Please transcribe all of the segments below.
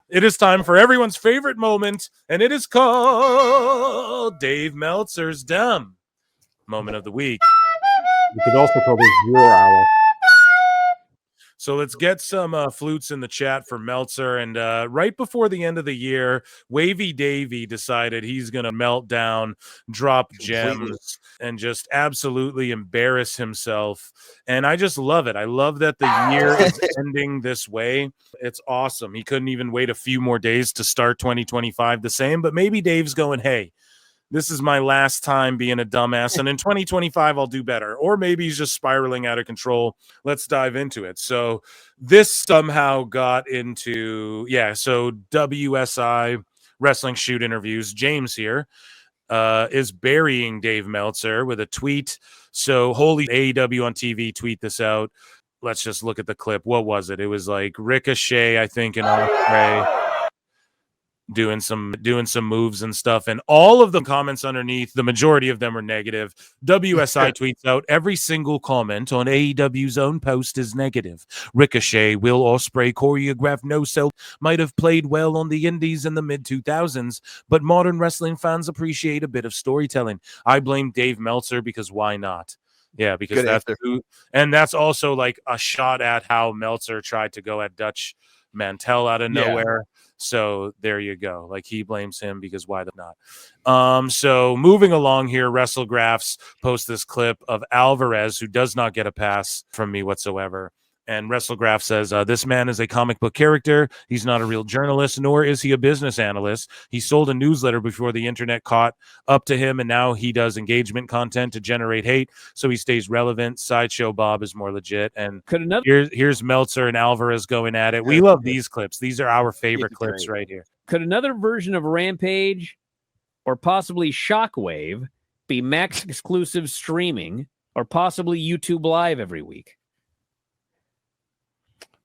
It is time for everyone's favorite moment, and it is called Dave Meltzer's Dumb Moment of the Week. You could also call this 0 hour. So let's get some flutes in the chat for Meltzer. And right before the end of the year, Wavy Davy decided he's going to melt down, drop gems, and just absolutely embarrass himself. And I just love it. I love that the year is ending this way. It's awesome. He couldn't even wait a few more days to start 2025 the same. But maybe Dave's going, hey, this is my last time being a dumbass, and in 2025 I'll do better. Or maybe he's just spiraling out of control. Let's dive into it. So this somehow got into, so WSI Wrestling Shoot Interviews. James here is burying Dave Meltzer with a tweet. So holy AEW on TV, tweet this out. Let's just look at the clip. What was it? It was like Ricochet, I think, and Ospreay doing some moves and stuff, and all of the comments underneath, the majority of them are negative. WSI tweets out, every single comment on AEW's own post is negative. Ricochet, Will Ospreay choreographed no sell might have played well on the indies in the mid-2000s, but modern wrestling fans appreciate a bit of storytelling. I blame Dave Meltzer because why not? Yeah, because Good that's answer. and that's also like a shot at how Meltzer tried to go at Dutch Mantel out of nowhere. So there you go. Like, he blames him because why not? So moving along here, WrestleGraphs post this clip of Alvarez, who does not get a pass from me whatsoever. And WrestleGraph says, this man is a comic book character. He's not a real journalist, nor is he a business analyst. He sold a newsletter before the internet caught up to him, and now he does engagement content to generate hate, so he stays relevant. Sideshow Bob is more legit. And here's Meltzer and Alvarez going at it. We love these clips. These are our favorite clips right here. Could another version of Rampage or possibly Shockwave be Max exclusive streaming or possibly YouTube Live every week?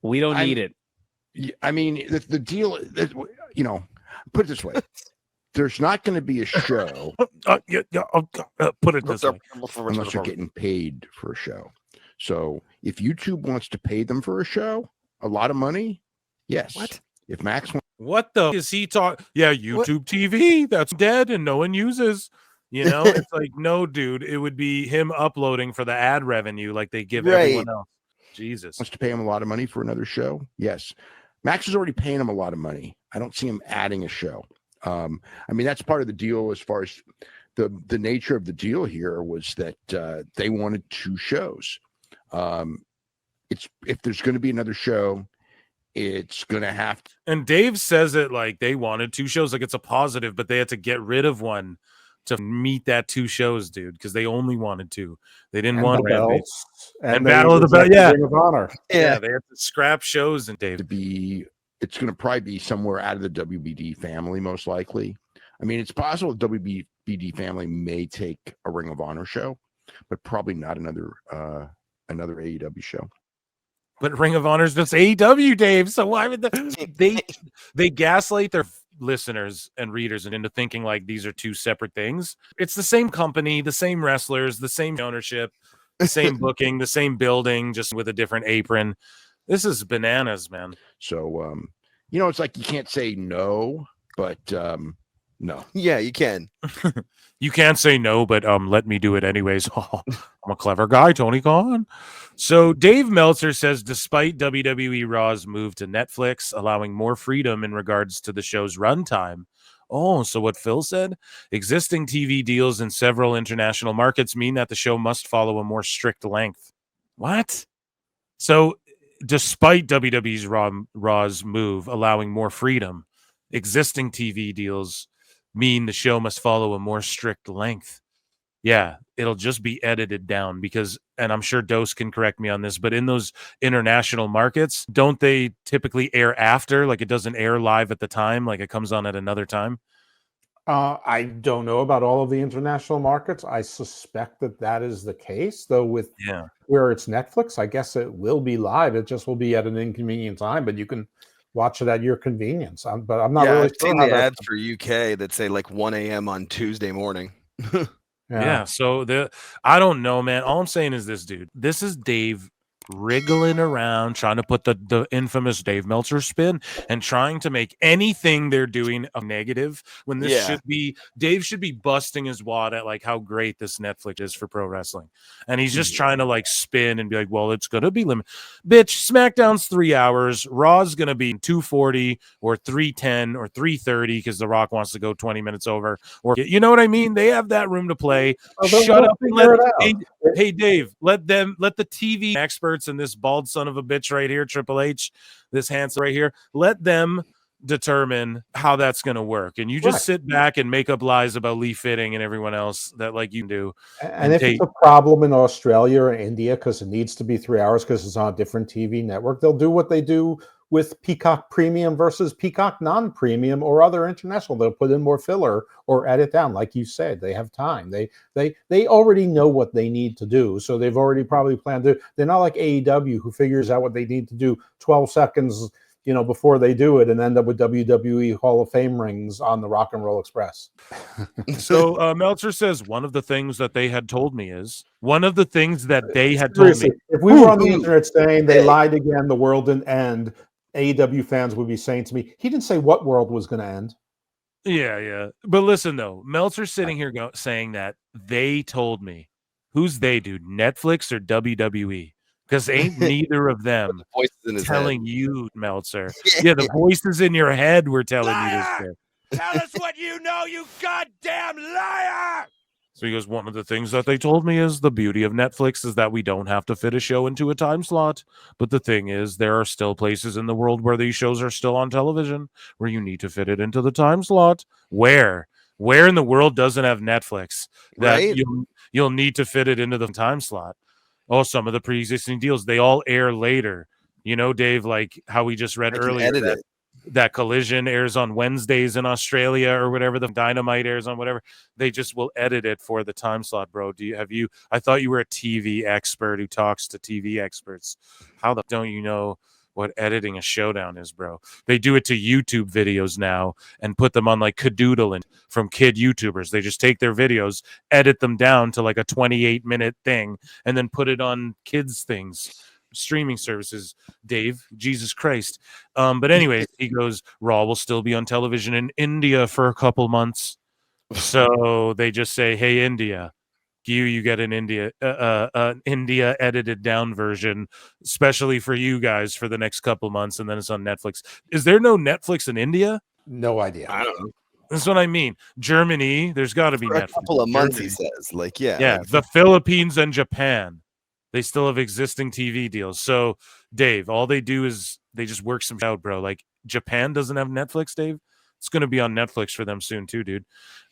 We don't need it. I mean, the deal, put it this way. There's not going to be a show. Put it this way. Unless you're getting paid for a show. So if YouTube wants to pay them for a show, a lot of money, yes. What? If Max wants... What the is he talking? Yeah, YouTube TV, that's dead and no one uses. It's like, no, dude, it would be him uploading for the ad revenue like they give everyone else. Jesus. Wants to pay him a lot of money for another show? Yes. Max is already paying him a lot of money. I don't see him adding a show. I mean, that's part of the deal as far as the nature of the deal here was that they wanted 2 shows. If there's going to be another show, it's going to have to. And Dave says it like they wanted 2 shows, like it's a positive, but they had to get rid of one to meet that 2 shows, dude, because they only wanted 2. They didn't want Rampage and Battle of the Belt. Yeah, Ring of Honor. Yeah, they have to scrap shows and Dave. It's going to probably be somewhere out of the WBD family, most likely. I mean, it's possible the WBD family may take a Ring of Honor show, but probably not another AEW show. But Ring of Honor is just AEW, Dave. So why would they gaslight their listeners and readers and into thinking like these are 2 separate things? It's the same company, the same wrestlers, the same ownership, the same booking, the same building, just with a different apron. This is bananas, man. So it's like you can't say no, but no. Yeah, you can. You can't say no, but let me do it anyways. Oh, I'm a clever guy, Tony Khan. So Dave Meltzer says, despite WWE Raw's move to Netflix, allowing more freedom in regards to the show's runtime. Oh, so what Phil said? Existing TV deals in several international markets mean that the show must follow a more strict length. What? So despite WWE's Raw's move allowing more freedom, existing TV deals mean the show must follow a more strict length. Yeah, it'll just be edited down because, and I'm sure Dose can correct me on this, but in those international markets, don't they typically air after? Like it doesn't air live at the time, like it comes on at another time? I don't know about all of the international markets. I suspect that is the case, though. With where it's Netflix, I guess it will be live. It just will be at an inconvenient time, but you can watch it at your convenience. But I'm not really I've seen the ads for UK that say like 1 a.m. on Tuesday morning. Yeah. So I don't know, man. All I'm saying is this, dude. This is Dave wriggling around, trying to put the infamous Dave Meltzer spin and trying to make anything they're doing a negative when this should be Dave should be busting his wad at like how great this Netflix is for pro wrestling. And he's just trying to like spin and be like, well, it's gonna be limited. Bitch, SmackDown's 3 hours, Raw's gonna be 240 or 310 or 330 because The Rock wants to go 20 minutes over, or you know what I mean? They have that room to play. Shut up and let hey Dave, let the TV experts and this bald son of a bitch right here, Triple H, this handsome right here, let them determine how that's going to work. And you just sit back and make up lies about Lee Fitting and everyone else that like you do. And if it's a problem in Australia or India because it needs to be 3 hours because it's on a different TV network, they'll do what they do with Peacock Premium versus Peacock Non-Premium or other international. They'll put in more filler or edit down. Like you said, they have time. They already know what they need to do. So they've already probably planned to. They're not like AEW who figures out what they need to do 12 seconds, before they do it and end up with WWE Hall of Fame rings on the Rock and Roll Express. So Meltzer says one of the things that they had told me is if we were on the internet saying they lied again, the world didn't end, AEW fans would be saying to me, he didn't say what world was going to end. Yeah. But listen, though, Meltzer's sitting here saying that they told me. Who's they, dude? Netflix or WWE? Because ain't neither of them telling you, Meltzer. Yeah, the voices in your head were telling you this shit. Tell us what you know, you goddamn liar! So he goes, one of the things that they told me is the beauty of Netflix is that we don't have to fit a show into a time slot. But the thing is, there are still places in the world where these shows are still on television where you need to fit it into the time slot. Where in the world doesn't have Netflix that you'll need to fit it into the time slot? Oh, some of the pre-existing deals, they all air later. You know, Dave, like how we just read earlier that Collision airs on Wednesdays in Australia or whatever, the Dynamite airs on whatever. They just will edit it for the time slot, bro. I thought you were a TV expert who talks to TV experts. How don't you know what editing a showdown is, bro? They do it to YouTube videos now and put them on like Kadoodle and from kid YouTubers. They just take their videos, edit them down to like a 28-minute thing, and then put it on kids' things. Streaming services, Dave, Jesus Christ. But anyways, he goes, Raw will still be on television in India for a couple months. So they just say, hey, India, you get an India edited down version, especially for you guys for the next couple months, and then it's on Netflix. Is there no Netflix in India? No idea. I don't know. That's what I mean. Germany, there's got to be Netflix. A couple of months, he says. The Philippines and Japan. They still have existing TV deals. So, Dave, all they do is they just work some out, bro. Like, Japan doesn't have Netflix, Dave. It's going to be on Netflix for them soon, too, dude.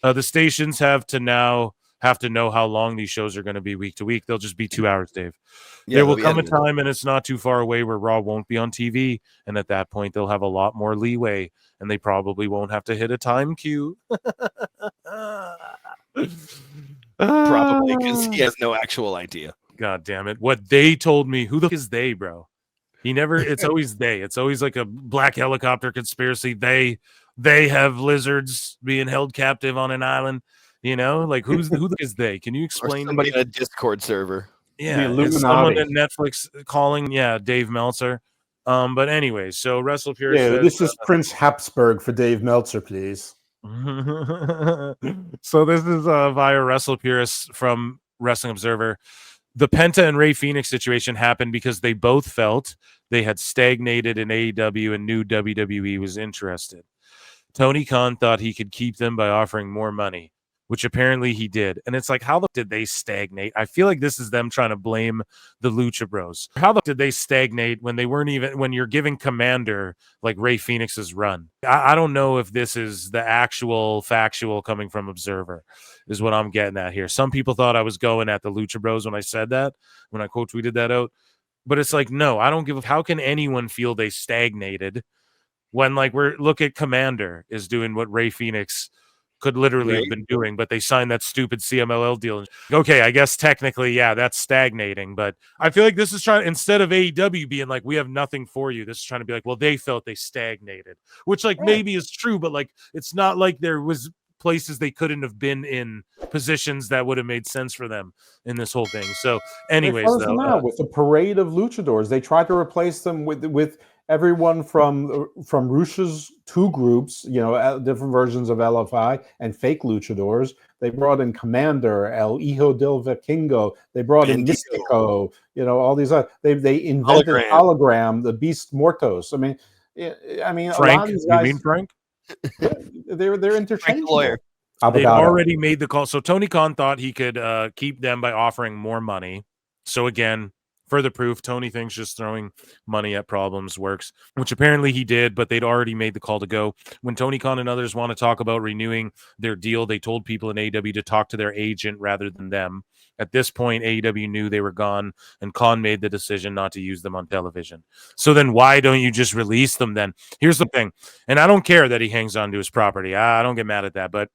The stations have to know how long these shows are going to be week to week. They'll just be 2 hours, Dave. There will come a time, and it's not too far away, where Raw won't be on TV. And at that point, they'll have a lot more leeway, and they probably won't have to hit a time cue. Probably because he has no actual idea. God damn it. What they told me, who the fuck is they, bro? It's always they. It's always like a black helicopter conspiracy. They have lizards being held captive on an island. You know, like who is they? Can you explain? Or somebody on a Discord server. Yeah, it's someone at Netflix calling, Dave Meltzer. But anyway, so Wrestle Purist says, this is Prince Habsburg for Dave Meltzer, please. So this is via Wrestle Purist from Wrestling Observer. The Penta and Rey Fenix situation happened because they both felt they had stagnated in AEW and knew WWE was interested. Tony Khan thought he could keep them by offering more money, which apparently he did. And it's like, how the did they stagnate? I feel like this is them trying to blame the Lucha Bros. How the did they stagnate when they weren't even, when you're giving Commander like Rey Fenix's run? I don't know if this is the actual factual coming from Observer is what I'm getting at here. Some people thought I was going at the Lucha Bros when I said that, when I quote tweeted that out. But it's like, no, I don't give a, how can anyone feel they stagnated when like look at Commander is doing what Rey Fenix could literally have been doing, but they signed that stupid CMLL deal. Okay, I guess technically, that's stagnating, but I feel like this is trying, instead of AEW being like, we have nothing for you, this is trying to be like, well, they felt they stagnated, which like maybe is true, but like, it's not like there was places they couldn't have been in, positions that would have made sense for them in this whole thing. So, anyways, they them out with the parade of luchadors. They tried to replace them with everyone from Rush's two groups, different versions of LFI and fake luchadors. They brought in Commander, El Hijo del Vikingo. They brought in Mystico. All these. They invented hologram, the Beast Mortos. I mean, Frank, a lot of these guys. You mean Frank? They're interchangeable. They've already made the call. So Tony Khan thought he could keep them by offering more money. So again, further proof, Tony thinks just throwing money at problems works, which apparently he did, but they'd already made the call to go. When Tony Khan and others want to talk about renewing their deal, they told people in AEW to talk to their agent rather than them. At this point, AEW knew they were gone, and Khan made the decision not to use them on television. So then why don't you just release them then? Here's the thing, and I don't care that he hangs on to his property. I don't get mad at that, but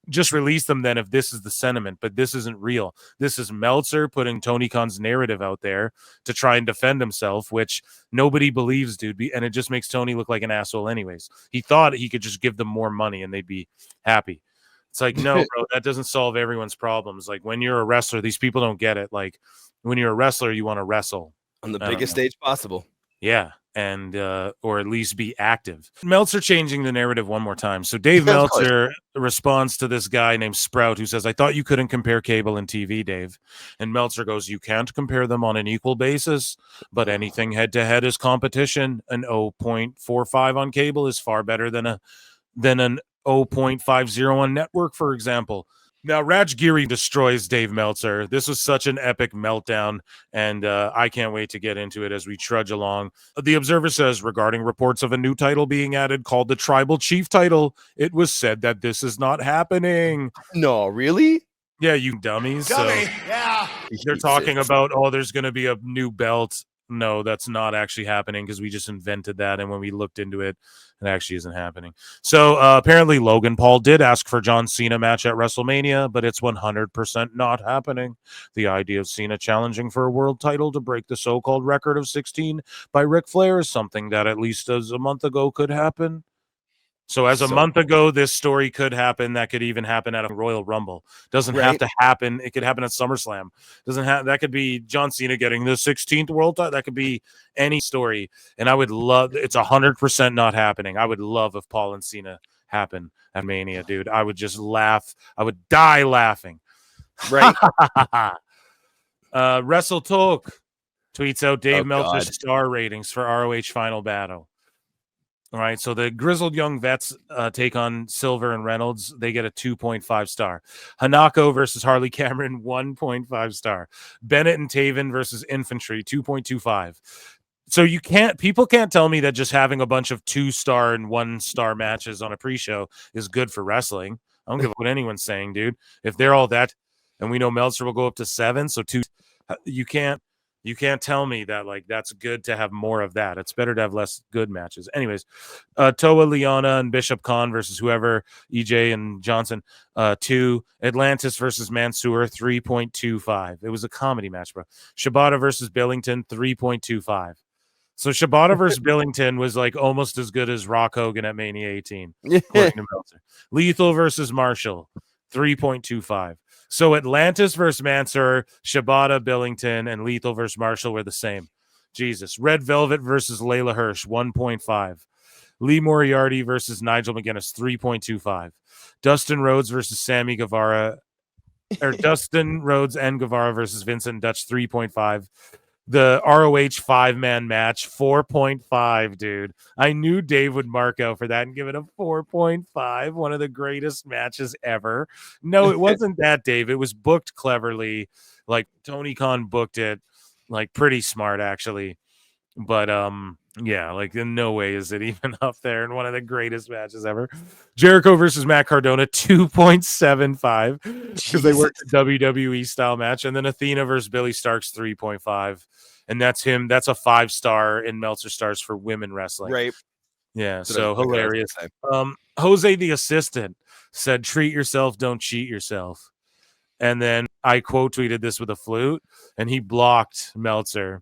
just release them then if this is the sentiment, but this isn't real. This is Meltzer putting Tony Khan's narrative out there to try and defend himself, which nobody believes, dude, and it just makes Tony look like an asshole anyways. He thought he could just give them more money and they'd be happy. It's like, no, bro, that doesn't solve everyone's problems. Like, when you're a wrestler, these people don't get it. Like, when you're a wrestler, you want to wrestle on the biggest stage possible. Yeah, and or at least be active. Meltzer changing the narrative one more time. So Dave Meltzer responds to this guy named Sprout who says, I thought you couldn't compare cable and TV, Dave. And Meltzer goes, you can't compare them on an equal basis, but anything head-to-head is competition. An 0.45 on cable is far better than an 0.50 on network, for example. Now, Raj Giri destroys Dave Meltzer. This was such an epic meltdown, and I can't wait to get into it as we trudge along. The Observer says, regarding reports of a new title being added called the Tribal Chief title, it was said that this is not happening. No, really? Yeah, you dummies. Dummy, so yeah. They're talking about, there's going to be a new belt. No, that's not actually happening because we just invented that, and when we looked into it, it actually isn't happening. So apparently Logan Paul did ask for John Cena match at WrestleMania, but it's 100% not happening. The idea of Cena challenging for a world title to break the so-called record of 16 by Ric Flair is something that at least as a month ago could happen. So as a month ago, this story could happen. That could even happen at a Royal Rumble. Doesn't have to happen. It could happen at SummerSlam. That could be John Cena getting the 16th world title. That could be any story. And I would love, it's 100% not happening. I would love if Paul and Cena happen at Mania, dude. I would just laugh. I would die laughing. Right. Wrestle Talk tweets out Dave Meltzer's star ratings for ROH Final Battle. All right, so the grizzled young vets take on Silver and Reynolds. They get a 2.5 star. Hanako versus Harley Cameron, 1.5 star. Bennett and Taven versus Infantry, 2.25. So people can't tell me that just having a bunch of 2-star and 1-star matches on a pre-show is good for wrestling. I don't give a what anyone's saying, dude. If they're all that, and we know Meltzer will go up to 7, so 2, you can't tell me that that's good to have more of that. It's better to have less good matches. Anyways, Toa Liana and Bishop Khan versus whoever, EJ and Johnson, 2. Atlantis versus Mansoor, 3.25. It was a comedy match, bro. Shibata versus Billington, 3.25. So Shibata versus Billington was almost as good as Rock Hogan at Mania 18, according to Meltzer. Lethal versus Marshall, 3.25. So Atlantis versus Mansoor, Shibata, Billington, and Lethal versus Marshall were the same. Jesus. Red Velvet versus Layla Hirsch, 1.5. Lee Moriarty versus Nigel McGuinness, 3.25. Dustin Rhodes versus Sammy Guevara, or Dustin Rhodes and Guevara versus Vincent Dutch, 3.5. The ROH 5-man match, 4.5, dude. I knew Dave would mark out for that and give it a 4.5. One of the greatest matches ever. No, it wasn't that, Dave. It was booked cleverly. Tony Khan booked it, pretty smart, actually. But, yeah, in no way is it even up there in one of the greatest matches ever. Jericho versus Matt Cardona, 2.75, because they worked a WWE style match. And then Athena versus Billy Starks, 3.5. And that's him. That's a 5-star in Meltzer stars for women wrestling. Right. Yeah, so hilarious. Jose the assistant said, treat yourself, don't cheat yourself. And then I quote tweeted this with a flute, and he blocked Meltzer.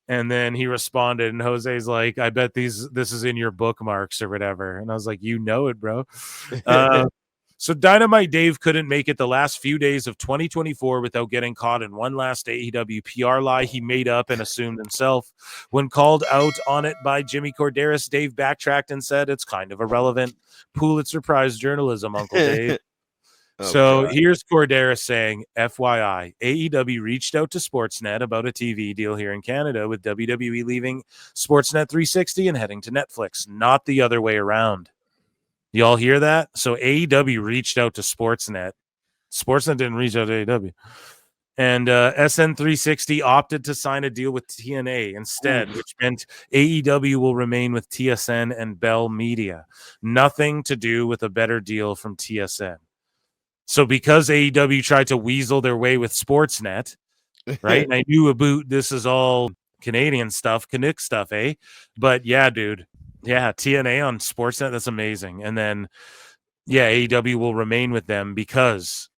And then he responded, and Jose's like, I bet this is in your bookmarks or whatever. And I was like, you know it, bro. So Dynamite Dave couldn't make it the last few days of 2024 without getting caught in one last AEW PR lie he made up and assumed himself. When called out on it by Jimmy Corderas, Dave backtracked and said it's kind of irrelevant. Pulitzer Prize journalism, Uncle Dave. Here's Corderas saying, FYI, AEW reached out to Sportsnet about a TV deal here in Canada, with WWE leaving Sportsnet 360 and heading to Netflix, not the other way around. Y'all hear that? So AEW reached out to Sportsnet. Sportsnet didn't reach out to AEW. And SN360 opted to sign a deal with TNA instead, which meant AEW will remain with TSN and Bell Media. Nothing to do with a better deal from TSN. So because AEW tried to weasel their way with Sportsnet, right? And I knew about this is all Canadian stuff, Canuck stuff, eh? But yeah, dude. Yeah, TNA on Sportsnet, that's amazing. And then, yeah, AEW will remain with them because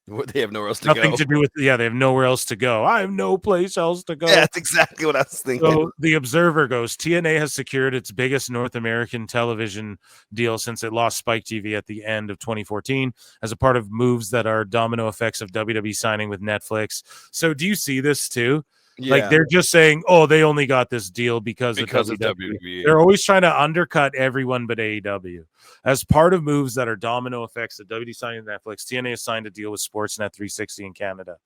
they have nowhere else to nothing go. to do with, they have nowhere else to go. I have no place else to go. Yeah, that's exactly what I was thinking. So the Observer goes, TNA has secured its biggest North American television deal since it lost Spike TV at the end of 2014 as a part of moves that are domino effects of WWE signing with Netflix. So do you see this too? Yeah. Like they're just saying, oh, they only got this deal because of WWE. They're always trying to undercut everyone but AEW. As part of moves that are domino effects of WWE signing Netflix, TNA has signed a deal with Sportsnet 360 in Canada,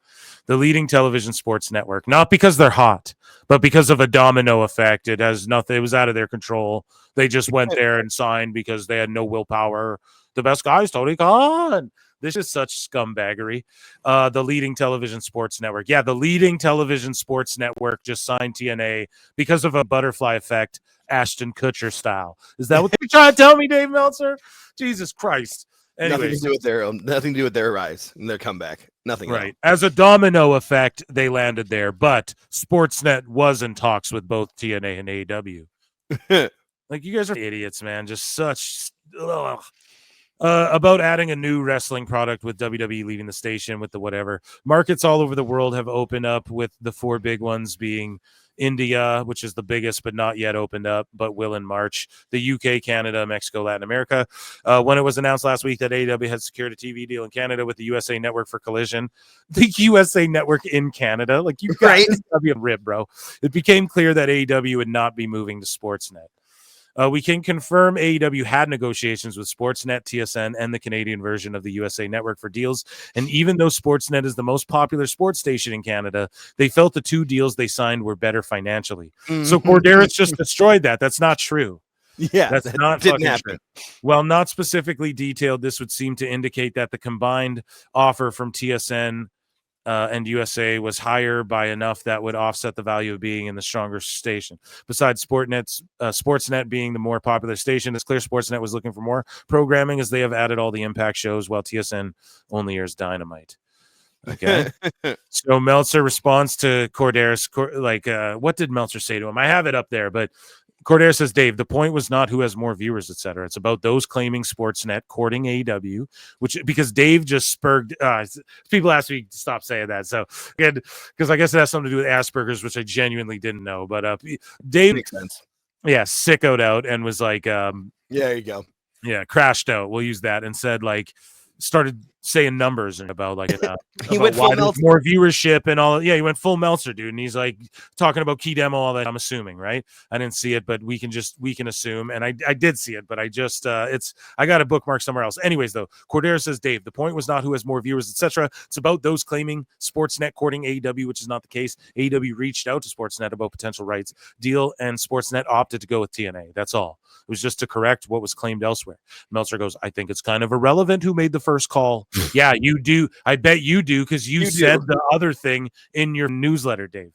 the leading television sports network. Not because they're hot, but because of a domino effect. It has nothing. It was out of their control. They just went there and signed because they had no willpower. The best guys, Tony Khan. This is such scumbaggery. The leading television sports network. Yeah, the leading television sports network just signed TNA because of a butterfly effect, Ashton Kutcher style. Is that what you're trying to tell me, Dave Meltzer? Jesus Christ. Anyways, nothing to do with their rise and their comeback. Nothing. Right. As a domino effect, they landed there, but Sportsnet was in talks with both TNA and AEW. Like, you guys are idiots, man. Just such... Ugh. About adding a new wrestling product with WWE leaving the station with the whatever. Markets all over the world have opened up, with the four big ones being India, which is the biggest but not yet opened up, but will in March, the UK, Canada, Mexico, Latin America. When it was announced last week that AEW had secured a TV deal in Canada with the USA Network for Collision, the USA Network in Canada, like, you got this W rib, bro. It became clear that AEW would not be moving to Sportsnet. We can confirm AEW had negotiations with Sportsnet, TSN, and the Canadian version of the USA Network for deals. And even though Sportsnet is the most popular sports station in Canada, they felt the two deals they signed were better financially. So Corderas just destroyed that. That's not true. Yeah, that's not didn't happen. True. While not specifically detailed, this would seem to indicate that the combined offer from TSN and USA was higher by enough that would offset the value of being in the stronger station. Besides Sportsnet being the more popular station, it's clear Sportsnet was looking for more programming, as they have added all the Impact shows, while TSN only airs Dynamite. Okay. So Meltzer responds to Corderas, what did Meltzer say to him? I have it up there, but Corderas says, Dave, the point was not who has more viewers, etc. It's about those claiming Sportsnet courting AEW, which, because Dave just spurred, people ask me to stop saying that. So, again, because I guess it has something to do with Asperger's, which I genuinely didn't know. But Dave, makes sense. Yeah, sickoed out and was like, yeah, there you go. Yeah, crashed out. We'll use that, and said, like, started saying numbers and about like he went full Meltzer. More viewership and all. Yeah, he went full Meltzer, dude, and he's like talking about key demo, all that. I'm assuming, right? I didn't see it, but we can assume, and I did see it, but I just I got a bookmark somewhere else. Anyways, though, Cordero says, Dave, the point was not who has more viewers, etc. It's about those claiming Sportsnet courting AEW, which is not the case. AEW reached out to Sportsnet about potential rights deal, and Sportsnet opted to go with TNA. That's all. It was just to correct what was claimed elsewhere. Meltzer goes, I think it's kind of irrelevant who made the first call. Yeah, you do. I bet you do, because you said the other thing in your newsletter, Dave.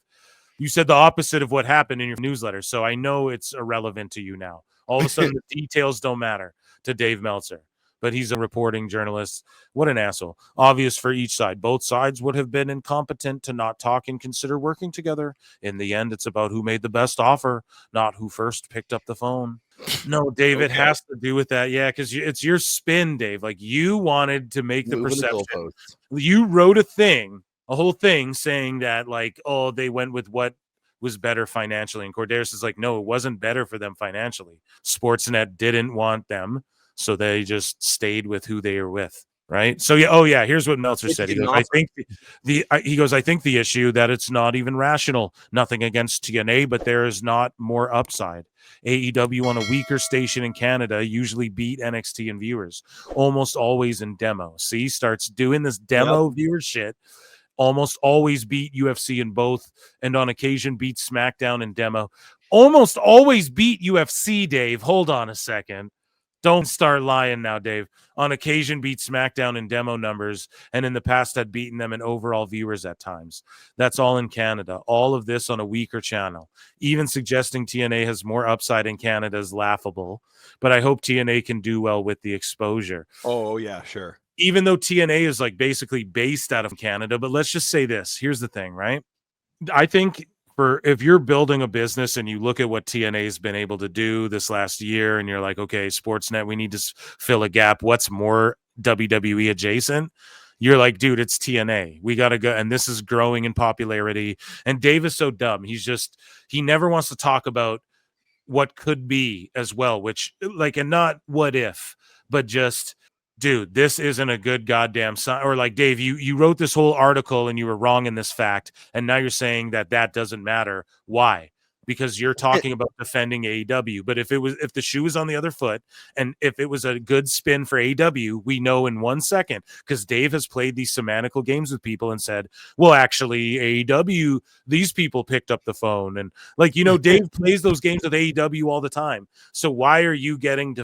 You said the opposite of what happened in your newsletter. So I know it's irrelevant to you now. All of a sudden, the details don't matter to Dave Meltzer. But he's a reporting journalist. What an asshole. Obvious for each side. Both sides would have been incompetent to not talk and consider working together. In the end, it's about who made the best offer, not who first picked up the phone. No, Dave, it has to do with that. Yeah, because it's your spin, Dave. Like, you wanted to make the perception. You wrote a whole thing saying that, like, oh, they went with what was better financially. And Corderas is like, no, it wasn't better for them financially. Sportsnet didn't want them. So they just stayed with who they were with. Right. So yeah. Oh yeah. Here's what Meltzer said. He goes, I think I think the issue that it's not even rational. Nothing against TNA, but there is not more upside. AEW on a weaker station in Canada usually beat NXT in viewers, almost always in demo. See, starts doing this demo viewer shit. Almost always beat UFC in both, and on occasion beat SmackDown in demo. Almost always beat UFC, Dave. Hold on a second. Don't start lying now, Dave. On occasion beat SmackDown in demo numbers, and in the past had beaten them in overall viewers at times. That's all in Canada. All of this on a weaker channel. Even suggesting TNA has more upside in Canada is laughable, but I hope TNA can do well with the exposure. Oh, yeah, sure. Even though TNA is like basically based out of Canada, but let's just say this. Here's the thing, right? I think if you're building a business and you look at what TNA has been able to do this last year and you're like, okay, Sportsnet, we need to fill a gap. What's more WWE adjacent? You're like, dude, it's TNA. We got to go. And this is growing in popularity. And Dave is so dumb. He never wants to talk about what could be as well, which like, and not what if, but just, dude, this isn't a good goddamn sign. Or like, Dave, you wrote this whole article and you were wrong in this fact, and now you're saying that doesn't matter. Why? Because you're talking about defending AEW. But if the shoe was on the other foot, and if it was a good spin for AEW, we know in 1 second, because Dave has played these semantical games with people and said, well, actually, AEW, these people picked up the phone. And like, Dave plays those games with AEW all the time. So why are you getting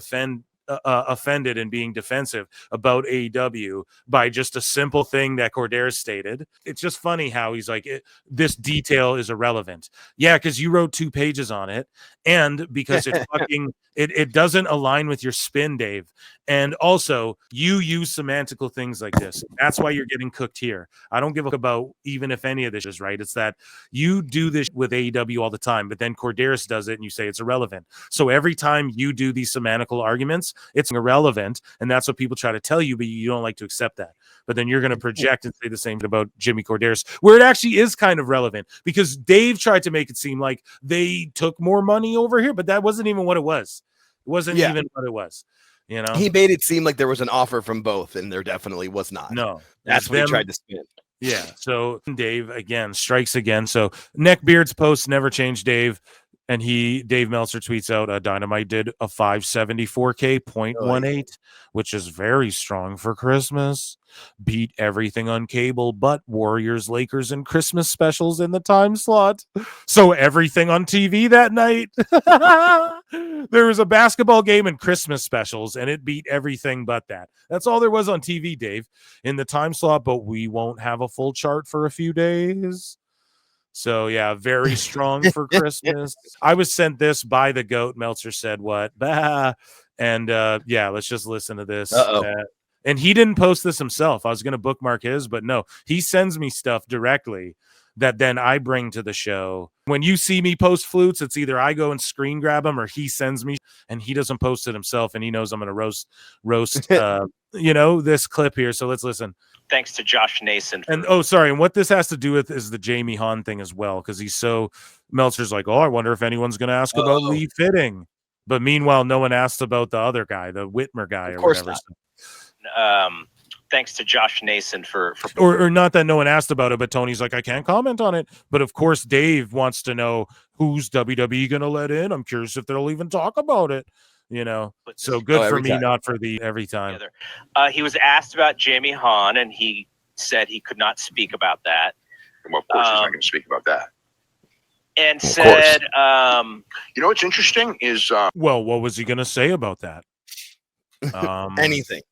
offended and being defensive about AEW by just a simple thing that Corderas stated? It's just funny how he's like, this detail is irrelevant. Yeah, because you wrote 2 pages on it, and because it fucking it doesn't align with your spin, Dave. And also, you use semantical things like this. That's why you're getting cooked here. I don't give a fuck about even if any of this is right. It's that you do this with AEW all the time, but then Corderas does it and you say it's irrelevant. So every time you do these semantical arguments, it's irrelevant. And that's what people try to tell you, but you don't like to accept that. But then you're going to project and say the same thing about Jimmy Corderas, where it actually is kind of relevant, because Dave tried to make it seem like they took more money over here, but that wasn't even what it was. It wasn't even what it was. He made it seem like there was an offer from both, and there definitely was not. No, that's what he tried to spin. Yeah. So Dave again strikes again. So Neckbeard's posts never changed, Dave. And Dave Meltzer tweets out, Dynamite did a 574K 0.18, which is very strong for Christmas. Beat everything on cable but Warriors, Lakers, and Christmas specials in the time slot. So everything on TV that night. There was a basketball game and Christmas specials, and it beat everything but that. That's all there was on TV, Dave, in the time slot, but we won't have a full chart for a few days. So, yeah, very strong for Christmas. I was sent this by the GOAT. Meltzer said what? Bah. And, yeah, let's just listen to this. And he didn't post this himself. I was going to bookmark his, but no. He sends me stuff directly that then I bring to the show. When you see me post flutes, it's either I go and screen grab them or he sends me, and he doesn't post it himself, and he knows I'm going to roast this clip here. So let's listen. Thanks to Josh Nason. And and what this has to do with is the Jamie Hahn thing as well, because Meltzer's like, I wonder if anyone's going to ask about Lee Fitting. But meanwhile, no one asked about the other guy, the Whitmer guy, or whatever. Thanks to Josh Nason for or not that no one asked about it, but Tony's like, I can't comment on it. But of course, Dave wants to know who's WWE going to let in. I'm curious if they'll even talk about it. So good for me, time. Not for the every time. He was asked about Jamie Hahn, and he said he could not speak about that. Well, of course, he's not going to speak about that. And said, what's interesting is, well, what was he going to say about that? Anything.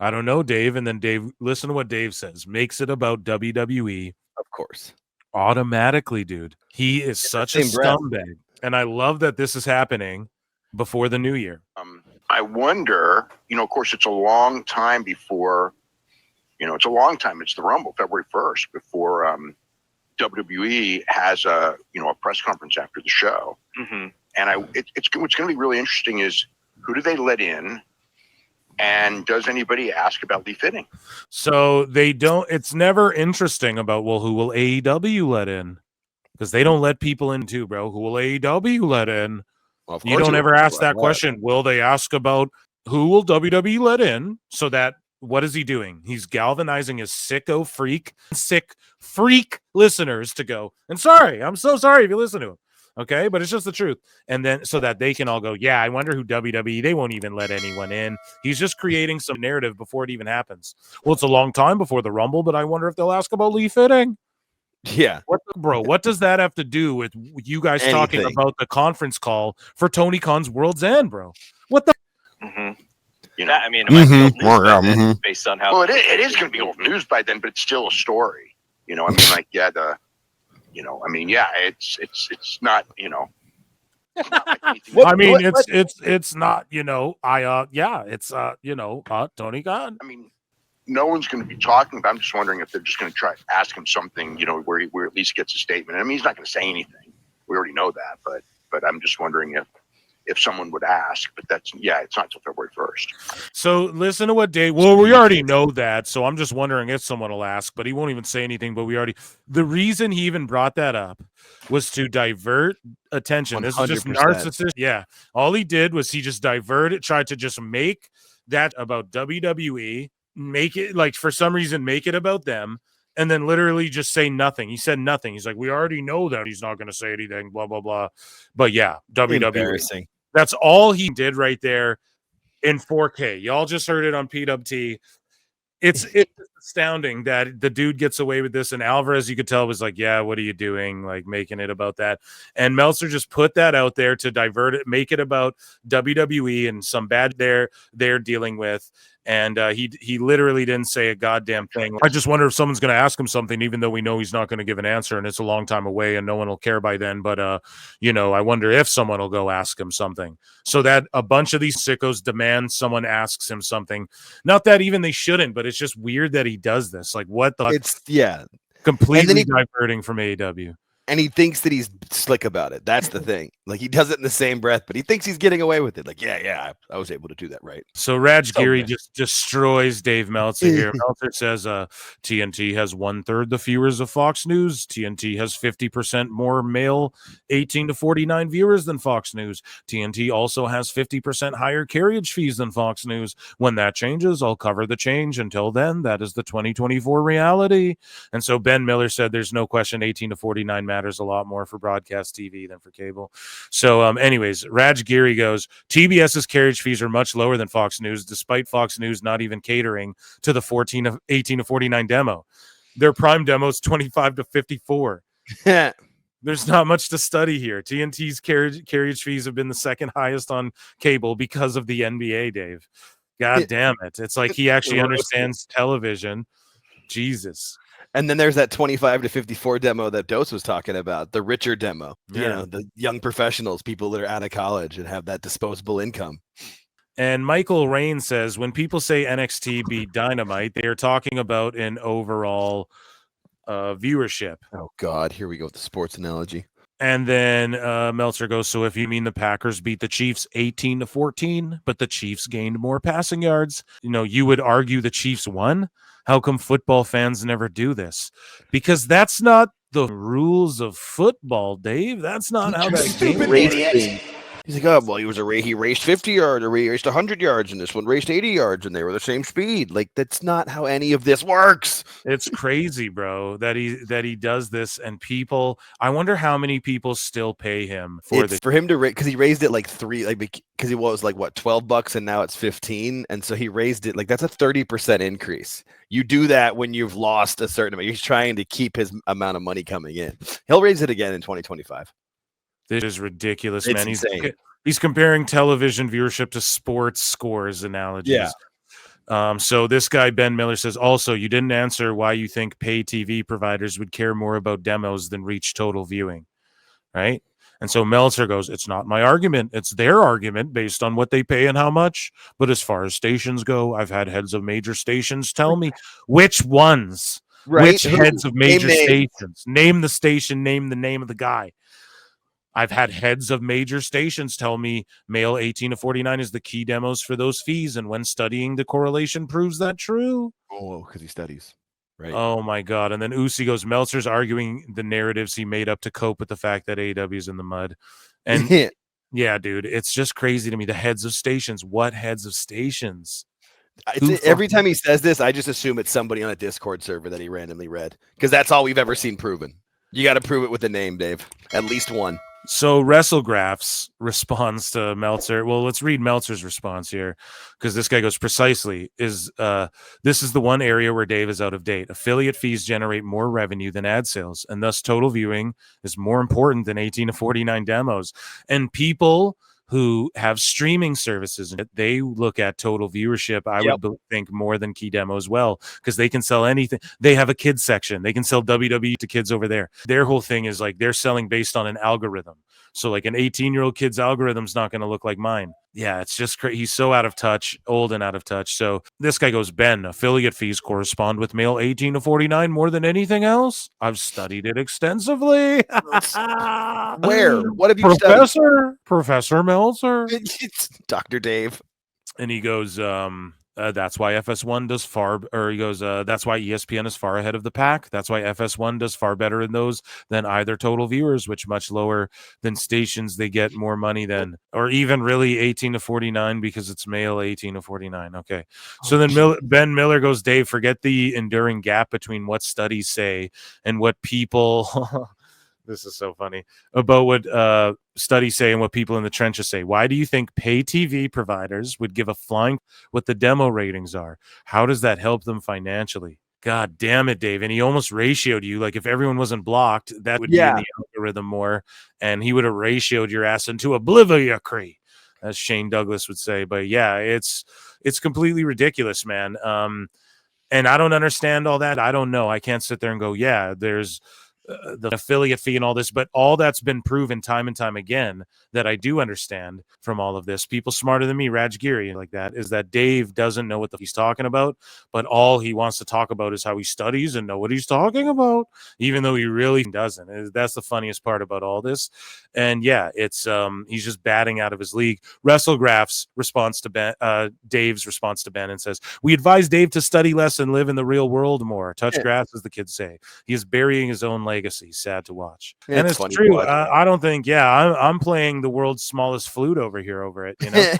I don't know, Dave. And then Dave, listen to what Dave says. Makes it about WWE. Of course. Automatically, dude. He is such a scumbag. And I love that this is happening before the new year. I wonder, of course, it's a long time before, it's the Rumble, February 1st, before WWE has a press conference after the show. Mm-hmm. And what's going to be really interesting is, who do they let in? And does anybody ask about Lee Fitting? So they don't, it's never interesting about, who will AEW let in? Because they don't let people in too, bro. Who will AEW let in? Well, you don't ever ask that question. Will they ask about who will WWE let in so that what is he doing? He's galvanizing his sick freak listeners to go, and sorry, I'm so sorry if you listen to him. Okay, but it's just the truth. And then so that they can all go, yeah, I wonder who WWE, they won't even let anyone in. He's just creating some narrative before it even happens. Well, it's a long time before the Rumble, but I wonder if they'll ask about Lee Fitting. Yeah. What does that have to do with you guys talking about the conference call for Tony Khan's World's End, bro? What the? Mm-hmm. You know, I mean, it might be old news by then, based on how. Well, it is going to be old news by then, but it's still a story. You know, I mean, like, yeah, it's not, you know. It's not like anything I mean, it's not, you know, Tony Khan. I mean, no one's going to be talking about. I'm just wondering if they're just going to try to ask him something, you know, where he at least gets a statement. I mean, he's not going to say anything. We already know that, but I'm just wondering if someone would ask. But it's not till February 1st. So listen to what Dave. Well, we already know that, so I'm just wondering if someone will ask. But he won't even say anything. But the reason he even brought that up was to divert attention. 100%. This is just narcissist. Yeah, all he did was he just tried to just make that about WWE. Make it like for some reason make it about them and then literally just say nothing. He said nothing. He's like, we already know that he's not going to say anything, blah blah blah. But yeah, WWE. That's all he did right there in 4K. Y'all just heard it on PWT. It's astounding that the dude gets away with this, and Alvarez, you could tell, was like, yeah, what are you doing, like making it about that. And Meltzer just put that out there to divert it, make it about WWE and some bad they're dealing with. And he literally didn't say a goddamn thing. I just wonder if someone's going to ask him something, even though we know he's not going to give an answer, and it's a long time away, and no one will care by then. But I wonder if someone will go ask him something, so that a bunch of these sickos demand someone asks him something. Not that even they shouldn't, but it's just weird that he does this. Like, what the? It's completely diverting from AEW. And he thinks that he's slick about it. That's the thing. Like, he does it in the same breath, but he thinks he's getting away with it. Like, I was able to do that, right? So Rajgiri just destroys Dave Meltzer here. Meltzer says TNT has 1/3 the viewers of Fox News. TNT has 50% more male 18 to 49 viewers than Fox News. TNT also has 50% higher carriage fees than Fox News. When that changes, I'll cover the change. Until then, that is the 2024 reality. And so Ben Miller said there's no question 18 to 49 matters a lot more for broadcast TV than for cable. So anyways, Rajgiri goes, TBS's carriage fees are much lower than Fox News, despite Fox News not even catering to the 18 to 49 demo. Their prime demo is 25 to 54. There's not much to study here. TNT's carriage fees have been the second highest on cable because of the NBA, Dave. God damn it. It's like he actually understands television. Jesus. And then there's that 25 to 54 demo that Dose was talking about, the richer demo. Yeah. You know, the young professionals, people that are out of college and have that disposable income. And Michael Rain says, when people say NXT beat Dynamite, they are talking about an overall viewership. Oh, God. Here we go with the sports analogy. And then Meltzer goes, so if you mean the Packers beat the Chiefs 18 to 14, but the Chiefs gained more passing yards, you would argue the Chiefs won? How come football fans never do this? Because that's not the rules of football, Dave. That's not how that game works. He's like, oh, well, he raced 50 yards, or he raced 100 yards, and this one raced 80 yards, and they were the same speed. Like, that's not how any of this works. It's crazy, bro, that he does this, and people. I wonder how many people still pay him for him to because he raised it like because he was like what $12, and now it's 15, and so he raised it like that's a 30% increase. You do that when you've lost a certain amount. He's trying to keep his amount of money coming in. He'll raise it again in 2025. This is ridiculous, it's man. Insane. He's comparing television viewership to sports scores analogies. Yeah. So this guy, Ben Miller, says, also, you didn't answer why you think pay TV providers would care more about demos than reach total viewing, right? And so Meltzer goes, it's not my argument. It's their argument based on what they pay and how much. But as far as stations go, I've had heads of major stations tell me which ones, which heads of major stations. Name the station, name the name of the guy. I've had heads of major stations tell me male 18 to 49 is the key demos for those fees. And when studying, the correlation proves that true. Oh, because he studies. Right. Oh, my God. And then Uzi goes, Meltzer's arguing the narratives he made up to cope with the fact that AEW is in the mud. And Yeah, dude, it's just crazy to me. The heads of stations. What heads of stations? Every time he says this, I just assume it's somebody on a Discord server that he randomly read, because that's all we've ever seen proven. You got to prove it with a name, Dave. At least one. So WrestleGraphs responds to Meltzer. Well, let's read Meltzer's response here, because this guy goes, precisely is this is the one area where Dave is out of date. Affiliate fees generate more revenue than ad sales, and thus total viewing is more important than 18 to 49 demos. And people who have streaming services, they look at total viewership, I would think, more than key demo as well, because they can sell anything. They have a kids section. They can sell WWE to kids over there. Their whole thing is like they're selling based on an algorithm. So like an 18-year-old kid's algorithm's not going to look like mine. Yeah, it's just crazy. He's so out of touch, old and out of touch. So this guy goes, Ben, affiliate fees correspond with male 18 to 49 more than anything else. I've studied it extensively. Where? What have you Professor? studied? Professor Meltzer. It's Dr. Dave. And he goes, that's why FS1 does far, or he goes, that's why ESPN is far ahead of the pack. That's why FS1 does far better in those than either total viewers, which much lower than stations. They get more money than, or even really 18 to 49 because it's male 18 to 49. Okay. So then Ben Miller goes, Dave, forget the enduring gap between what studies say and what people... This is so funny about what studies say and what people in the trenches say. Why do you think pay TV providers would give a flying what the demo ratings are? How does that help them financially? God damn it, Dave. And he almost ratioed you. Like if everyone wasn't blocked, that would be in the algorithm more. And he would have ratioed your ass into oblivion, as Shane Douglas would say. But yeah, it's completely ridiculous, man. And I don't understand all that. I don't know. I can't sit there and go, yeah, there's the affiliate fee and all this, but all that's been proven time and time again that I do understand from all of this. People smarter than me, Raj Giri, like that, is that Dave doesn't know what he's talking about, but all he wants to talk about is how he studies and know what he's talking about, even though he really doesn't. That's the funniest part about all this. And yeah, it's he's just batting out of his league. WrestleGraph's response to Ben, Dave's response to Ben, and says, we advise Dave to study less and live in the real world more. Touch grass, as the kids say. He is burying his own legacy. Sad to watch. Yeah, and it's true. I don't think, I'm playing the world's smallest flute over here over it, you know.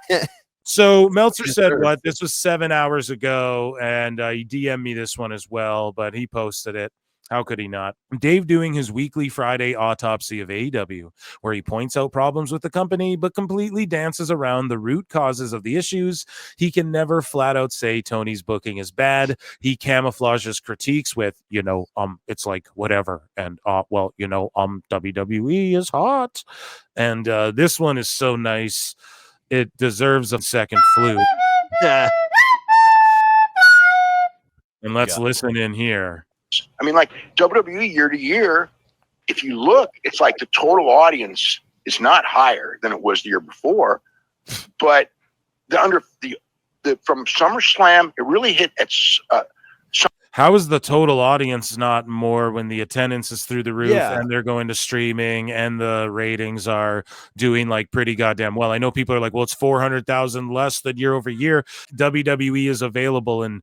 So Meltzer said what? This was 7 hours ago, and he DM'd me this one as well, but he posted it. How could he not? Dave doing his weekly Friday autopsy of AEW, where he points out problems with the company, but completely dances around the root causes of the issues. He can never flat out say Tony's booking is bad. He camouflages critiques with, it's like whatever. And, WWE is hot. And this one is so nice. It deserves a second flute. And let's listen in here. I mean, like WWE year to year, if you look, it's like the total audience is not higher than it was the year before, but from SummerSlam, it really hit at. How is the total audience not more when the attendance is through the roof and they're going to streaming and the ratings are doing like pretty goddamn well? I know people are like, well, it's 400,000 less than year over year. WWE is available in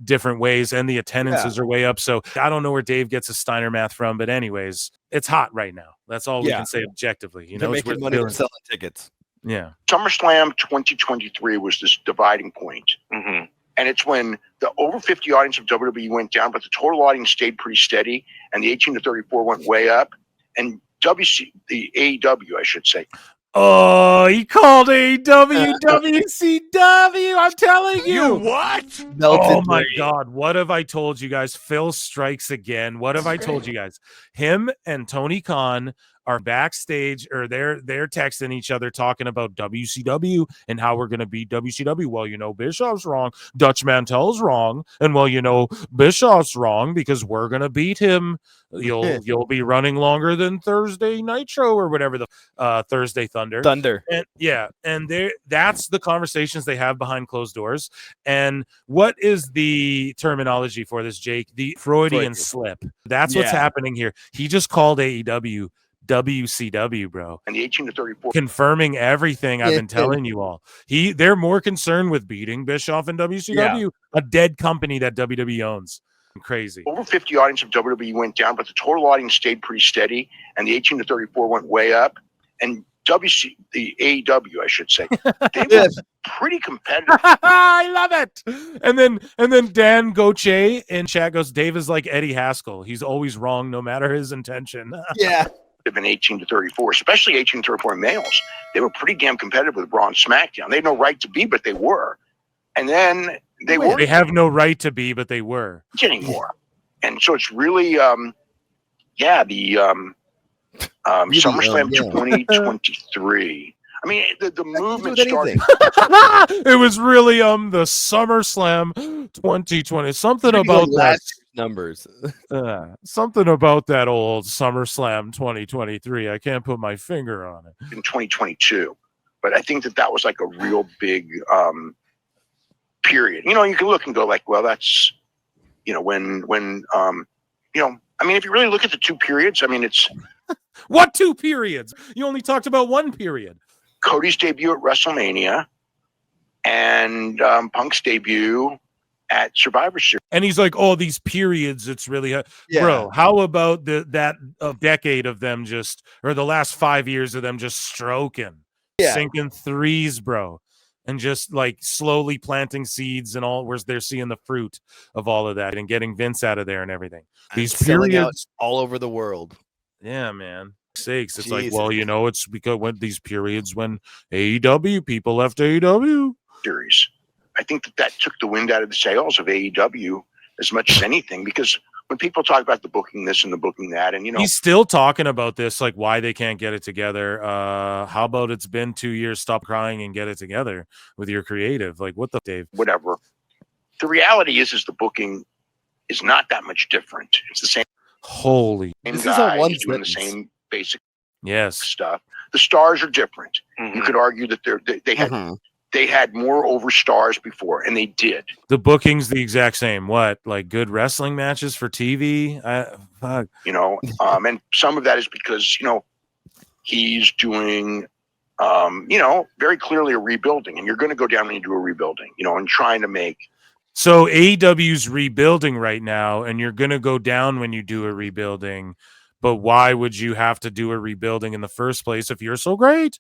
different ways and the attendances are way up. So I don't know where Dave gets his Steiner math from, but anyways, it's hot right now. That's all we can say objectively. They're making money from selling tickets. Yeah. SummerSlam 2023 was this dividing point. Mm-hmm. And it's when the over 50 audience of WWE went down, but the total audience stayed pretty steady, and the 18 to 34 went way up. And the AEW, I should say. Oh, he called AEW WCW. I'm telling you. You what? Oh my God. What have I told you guys? Phil strikes again. What have I told you guys? Him and Tony Khan are backstage, or they're texting each other talking about WCW and how we're going to beat WCW. Well, Bischoff's wrong. Dutch Mantel's wrong. And Bischoff's wrong because we're going to beat him. You'll be running longer than Thursday Nitro or whatever, the Thursday Thunder. And that's the conversations they have behind closed doors. And what is the terminology for this, Jake? The Freudian slip. That's what's happening here. He just called AEW WCW, bro. And the 18 to 34. Confirming everything I've been telling you all. They're more concerned with beating Bischoff and WCW, a dead company that WWE owns. Crazy. Over 50 audience of WWE went down, but the total audience stayed pretty steady, and the 18 to 34 went way up. And the AEW, I should say, they were pretty competitive. I love it. And then Dan Goche in chat goes, Dave is like Eddie Haskell. He's always wrong, no matter his intention. Yeah. In 18 to 34, especially 18 to 34 males, they were pretty damn competitive with Raw and SmackDown. They had no right to be, but they were. And then they were. They have no right to be, but they were. Anymore. And so it's really, the SummerSlam 2023. I mean, the movement started. It was really the SummerSlam 2020. Something about that numbers. Something about that old SummerSlam 2023. I can't put my finger on it. In 2022, but I think that was like a real big period. You know, you can look and go like, well, that's when I mean, if you really look at the two periods, I mean, it's what two periods? You only talked about one period. Cody's debut at WrestleMania and Punk's debut at Survivor Series. And he's like, oh, these periods, it's really bro, how about that decade of them just, or the last 5 years of them just stroking, sinking threes, bro, and just like slowly planting seeds and all, where they're seeing the fruit of all of that and getting Vince out of there and everything. These periods all over the world. Yeah, man. Sakes. It's like, well, it's because when these periods when AEW people left AEW series. I think that took the wind out of the sails of AEW as much as anything, because when people talk about the booking this and the booking that, and he's still talking about this, like why they can't get it together. How about it's been 2 years? Stop crying and get it together with your creative. Like, what the Dave? Whatever. The reality is the booking is not that much different. It's the same. Holy, this is a one doing the same basic stuff. The stars are different. Mm-hmm. You could argue that they had more over stars before, and they did. The booking's the exact same. What, like good wrestling matches for TV? Fuck. And some of that is because he's doing very clearly a rebuilding, and you're going to go down when you do a rebuilding, and trying to make. So AEW's rebuilding right now, and you're going to go down when you do a rebuilding. But why would you have to do a rebuilding in the first place if you're so great?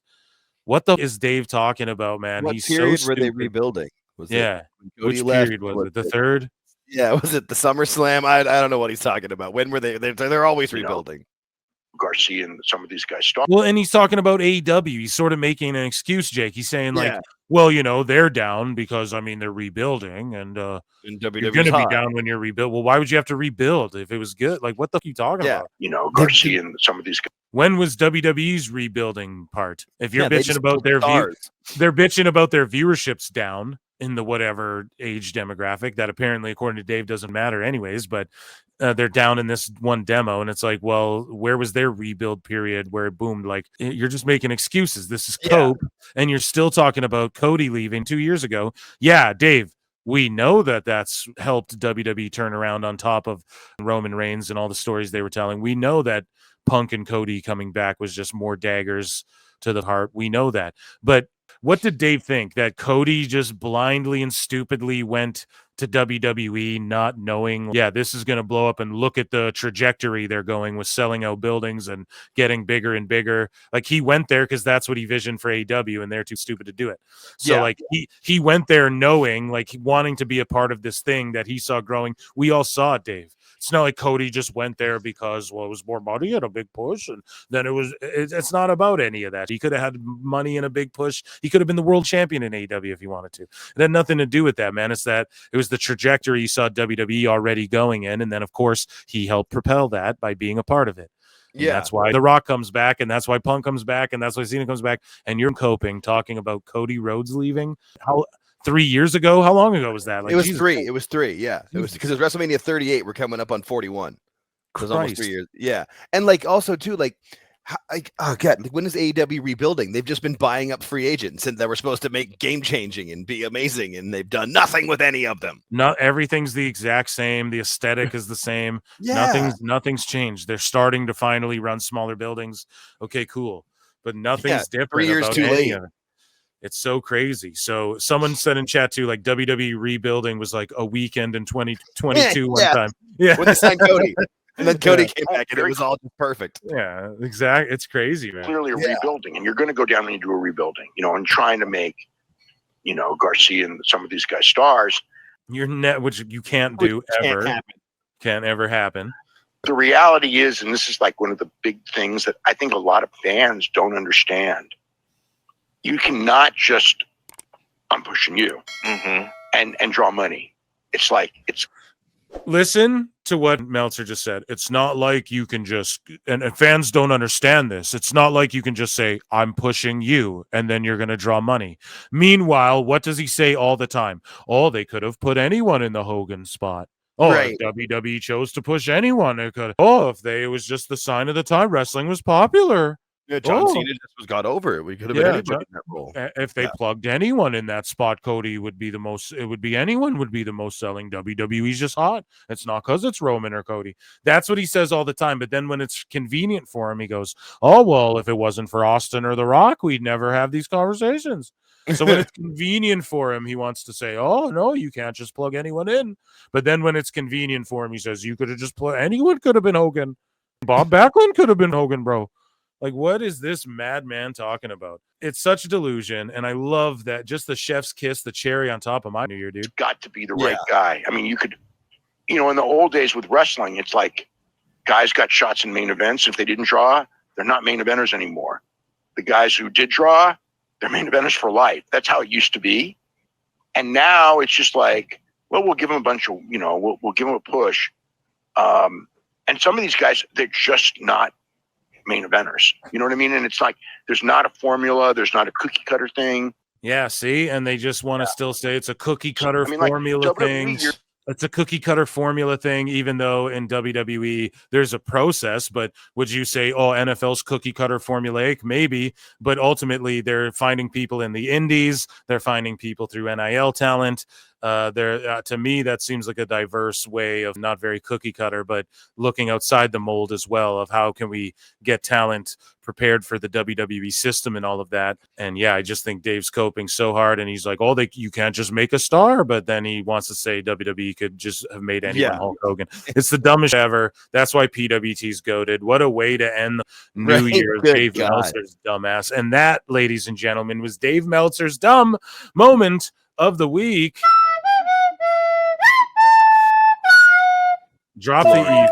What the is Dave talking about, man? What He's period so were they rebuilding? Was which period was it? The third? Yeah, was it the SummerSlam? I don't know what he's talking about. When were they? They're always rebuilding. Garcia and some of these guys start. Well, and he's talking about AEW. He's sort of making an excuse, Jake. He's saying like, well, they're down because they're rebuilding, and you're going to be down when you're rebuild. Well, why would you have to rebuild if it was good? Like, what the fuck are you talking about? Garcia and some of these guys. When was WWE's rebuilding part? If you're bitching about they're bitching about their viewership's down in the whatever age demographic that apparently, according to Dave, doesn't matter anyways, but they're down in this one demo, and it's like, well, where was their rebuild period where it boomed? Like, you're just making excuses. This is Cope, and you're still talking about Cody leaving 2 years ago. Yeah, Dave, we know that's helped WWE turn around on top of Roman Reigns and all the stories they were telling. We know that Punk and Cody coming back was just more daggers to the heart. We know that. But what did Dave think? That Cody just blindly and stupidly went to WWE not knowing, this is going to blow up, and look at the trajectory they're going with selling out buildings and getting bigger and bigger. Like, he went there because that's what he visioned for AEW, and they're too stupid to do it. So he went there knowing, like, wanting to be a part of this thing that he saw growing. We all saw it, Dave. It's not like Cody just went there because, well, it was more money and a big push, and then it's not about any of that. He could have had money and a big push. He could have been the world champion in AEW if he wanted to. It had nothing to do with that, man. It's that it was the trajectory you saw WWE already going in, and then, of course, he helped propel that by being a part of it. And that's why The Rock comes back, and that's why Punk comes back, and that's why Cena comes back, and you're coping, talking about Cody Rhodes leaving. 3 years ago? How long ago was that? Like, it was three. It was three. Yeah, it was because it was WrestleMania 38. We're coming up on 41. It was almost 3 years. Yeah, and like also too, like oh god, when is AEW rebuilding? They've just been buying up free agents and that were supposed to make game changing and be amazing, and they've done nothing with any of them. Not everything's the exact same. The aesthetic is the same. Nothing's changed. They're starting to finally run smaller buildings. Okay, cool, but nothing's different. 3 years about too late. It's so crazy. So someone said in chat too, like WWE rebuilding was like a weekend in 2022 one time. Yeah, when they signed Cody. And then Cody came back, and it was all just perfect. Yeah, exactly. It's crazy, man. Clearly a rebuilding, and you're going to go down and do a rebuilding, and trying to make, Garcia and some of these guys stars. Which you can't do ever. Can't ever happen. The reality is, and this is like one of the big things that I think a lot of fans don't understand. You cannot just, I'm pushing you, and draw money. It's like, Listen to what Meltzer just said. It's not like you can just, and fans don't understand this. It's not like you can just say, I'm pushing you, and then you're going to draw money. Meanwhile, what does he say all the time? Oh, they could have put anyone in the Hogan spot. Oh, right. If WWE chose to push anyone, it could. Oh, if it was just the sign of the time, wrestling was popular. Yeah, John Cena just got over it. We could have been anybody in that role. If they plugged anyone in that spot, Cody would be the most. It would be anyone would be the most selling. WWE's just hot. It's not because it's Roman or Cody. That's what he says all the time. But then when it's convenient for him, he goes, "Oh well, if it wasn't for Austin or The Rock, we'd never have these conversations." So when it's convenient for him, he wants to say, "Oh no, you can't just plug anyone in." But then when it's convenient for him, he says, "You could have just plugged anyone. Could have been Hogan. Bob Backlund could have been Hogan, bro." Like, what is this madman talking about? It's such a delusion, and I love that. Just the chef's kiss, the cherry on top of my New Year, dude. It's got to be the right guy. I mean, you could, in the old days with wrestling, it's like guys got shots in main events. If they didn't draw, they're not main eventers anymore. The guys who did draw, they're main eventers for life. That's how it used to be. And now it's just like, well, we'll give them a bunch of, we'll give them a push. And some of these guys, they're just not main eventers. You know what I mean? And it's like, there's not a formula. There's not a cookie cutter thing. Yeah, see? And they just want to still say it's a cookie cutter formula thing. It's a cookie cutter formula thing, even though in WWE there's a process. But would you say, oh, NFL's cookie cutter formulaic? Maybe. But ultimately, they're finding people in the indies. They're finding people through NIL talent. To me, that seems like a diverse way of not very cookie cutter, but looking outside the mold as well of how can we get talent prepared for the WWE system and all of that. And yeah, I just think Dave's coping so hard, and he's like, "Oh, you can't just make a star," but then he wants to say WWE could just have made anyone Hulk Hogan. It's the dumbest ever. That's why PWT's goated. What a way to end New Year's, Dave Meltzer's dumbass. And that, ladies and gentlemen, was Dave Meltzer's dumb moment of the week. Drop the E,